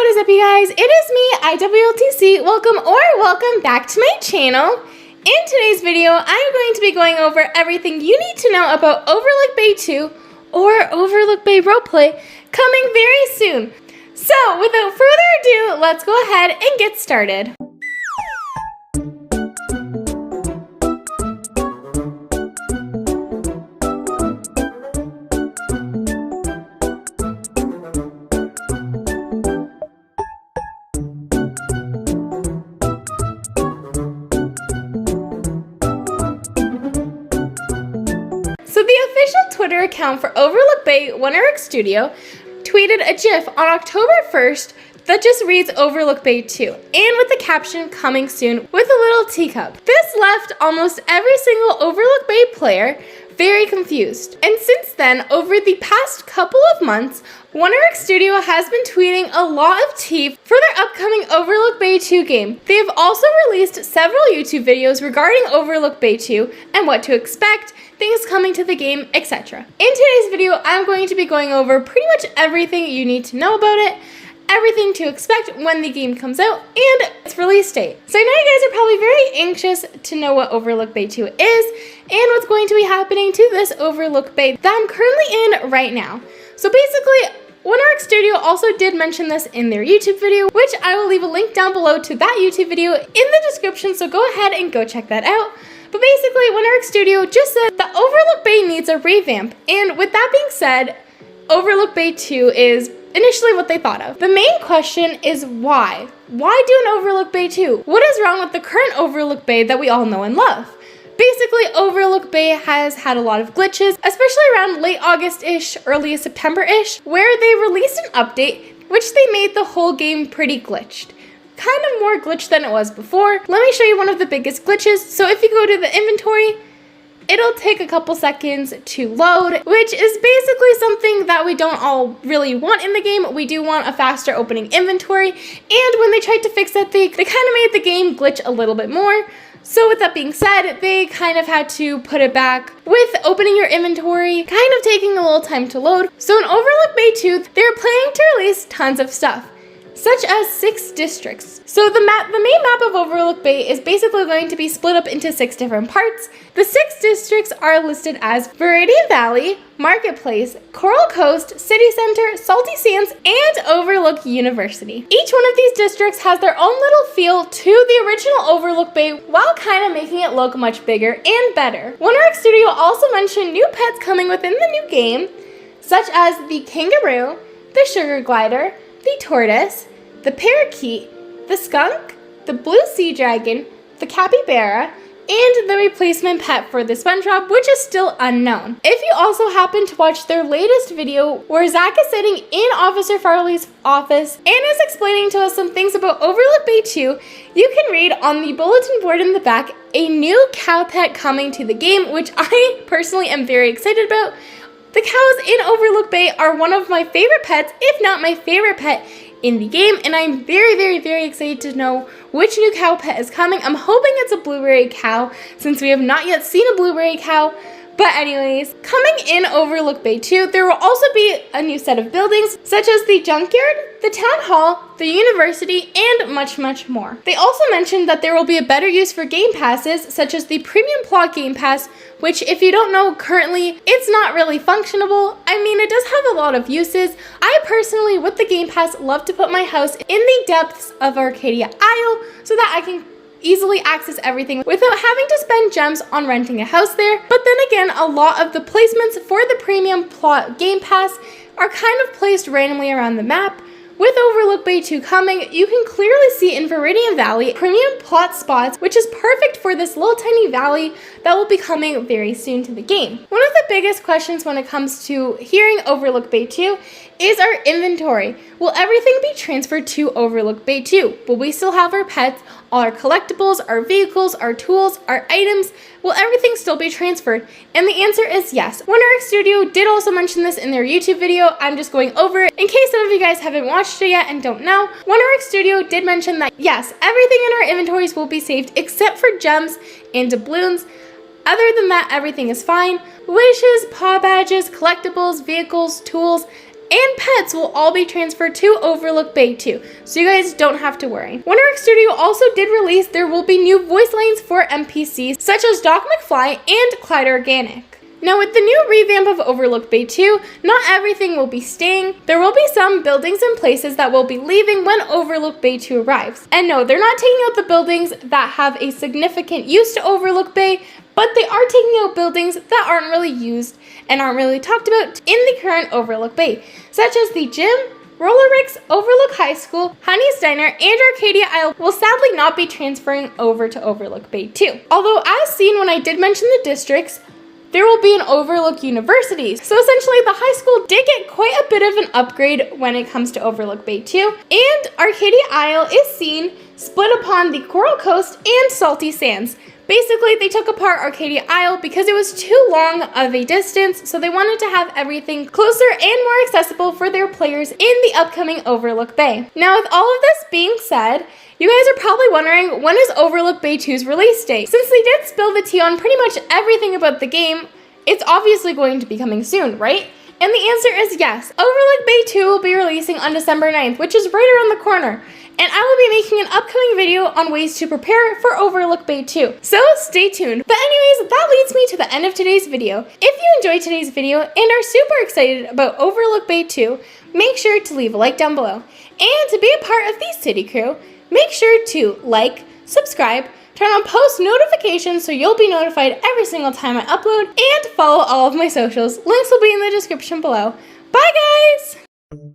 What is up, you guys? It is me, IWLTC. Welcome back to my channel. In today's video, I'm going to be going over everything you need to know about Overlook Bay 2 or Overlook Bay Roleplay coming very soon. So, without further ado, let's go ahead and get started. So the official Twitter account for Overlook Bay, Overlook Studio, tweeted a GIF on October 1st that just reads Overlook Bay 2, and with the caption coming soon with a little teacup. This left almost every single Overlook Bay player very confused. And since then, over the past couple of months, Overlook Studio has been tweeting a lot of tea for their upcoming Overlook Bay 2 game. They have also released several YouTube videos regarding Overlook Bay 2 and what to expect, things coming to the game, etc. In today's video, I'm going to be going over pretty much everything you need to know about it, everything to expect when the game comes out, and its release date. So I know you guys are probably very anxious to know what Overlook Bay 2 is and what's going to be happening to this Overlook Bay that I'm currently in right now. So basically, Overlook Studio also did mention this in their YouTube video, which I will leave a link down below to that YouTube video in the description, so go ahead and go check that out. But basically, Overlook Studio just said that Overlook Bay needs a revamp, and with that being said, Overlook Bay 2 is initially what they thought of. The main question is why? Why do an Overlook Bay 2? What is wrong with the current Overlook Bay that we all know and love? Basically, Overlook Bay has had a lot of glitches, especially around late August-ish, early September-ish, where they released an update which they made the whole game pretty glitched. Kind of more glitched than it was before. Let me show you one of the biggest glitches. So if you go to the inventory, it'll take a couple seconds to load, which is basically something that we don't all really want in the game. We do want a faster opening inventory, and when they tried to fix that, they kind of made the game glitch a little bit more. So with that being said, they kind of had to put it back with opening your inventory, kind of taking a little time to load. So in Overlook Bay 2, they're planning to release tons of stuff, such as 6 districts. So the main map of Overlook Bay is basically going to be split up into 6 different parts. The 6 districts are listed as Viridian Valley, Marketplace, Coral Coast, City Center, Salty Sands, and Overlook University. Each one of these districts has their own little feel to the original Overlook Bay while kind of making it look much bigger and better. Overlook Studio also mentioned new pets coming within the new game, such as the kangaroo, the sugar glider, the tortoise, the parakeet, the skunk, the blue sea dragon, the capybara, and the replacement pet for the SpongeBob, which is still unknown. If you also happen to watch their latest video where Zach is sitting in Officer Farley's office and is explaining to us some things about Overlook Bay 2, you can read on the bulletin board in the back a new cow pet coming to the game, which I personally am very excited about. The cows in Overlook Bay are one of my favorite pets, if not my favorite pet in the game, and I'm very excited to know which new cow pet is coming. I'm hoping it's a blueberry cow, since we have not yet seen a blueberry cow. But anyways, coming in Overlook Bay 2, there will also be a new set of buildings, such as the junkyard, the town hall, the university, and much more. They also mentioned that there will be a better use for game passes, such as the premium plot game pass, which, if you don't know, currently it's not really functionable. I mean, it does have a lot of uses. I personally, with the game pass, love to put my house in the depths of Arcadia Isle so that I can easily access everything without having to spend gems on renting a house there. But then again, a lot of the placements for the premium plot game pass are kind of placed randomly around the map. With Overlook Bay 2 coming, you can clearly see in Viridian Valley premium plot spots, which is perfect for this little tiny valley that will be coming very soon to the game. One of the biggest questions when it comes to hearing Overlook Bay 2 is our inventory. Will everything be transferred to Overlook Bay 2? Will we still have our pets, all our collectibles, our vehicles, our tools, our items? Will everything still be transferred? And the answer is yes. Overlook Studio did also mention this in their YouTube video. I'm just going over it in case some of you guys haven't watched it yet and don't know. Overlook Studio did mention that yes, everything in our inventories will be saved except for gems and doubloons. Other than that, everything is fine. Wishes, paw badges, collectibles, vehicles, tools, and pets will all be transferred to Overlook Bay 2, so you guys don't have to worry. Wonderworks Studio also did release there will be new voice lines for NPCs such as Doc McFly and 𝓘𝓷𝓽𝓻𝓸. Now with the new revamp of Overlook Bay 2, not everything will be staying. There will be some buildings and places that will be leaving when Overlook Bay 2 arrives. And no, they're not taking out the buildings that have a significant use to Overlook Bay, but they are taking out buildings that aren't really used and aren't really talked about in the current Overlook Bay, such as the gym, roller rinks, Overlook High School, Honey's Diner, and 𝓘𝓷𝓽𝓻𝓸 Isle will sadly not be transferring over to Overlook Bay 2. Although as seen when I did mention the districts, there will be an Overlook University. So essentially the high school did get quite a bit of an upgrade when it comes to Overlook Bay 2. And 𝓘𝓷𝓽𝓻𝓸 Isle is seen split upon the Coral Coast and Salty Sands. Basically, they took apart 𝓘𝓷𝓽𝓻𝓸 Isle because it was too long of a distance, so they wanted to have everything closer and more accessible for their players in the upcoming Overlook Bay. Now, with all of this being said, you guys are probably wondering, when is Overlook Bay 2's release date? Since they did spill the tea on pretty much everything about the game, it's obviously going to be coming soon, right? And the answer is yes. Overlook Bay 2 will be releasing on December 9th, which is right around the corner. And I will be making an upcoming video on ways to prepare for Overlook Bay 2. So stay tuned. But anyways, that leads me to the end of today's video. If you enjoyed today's video and are super excited about Overlook Bay 2, make sure to leave a like down below. And to be a part of the City Crew, make sure to like, subscribe, turn on post notifications so you'll be notified every single time I upload, and follow all of my socials. Links will be in the description below. Bye guys!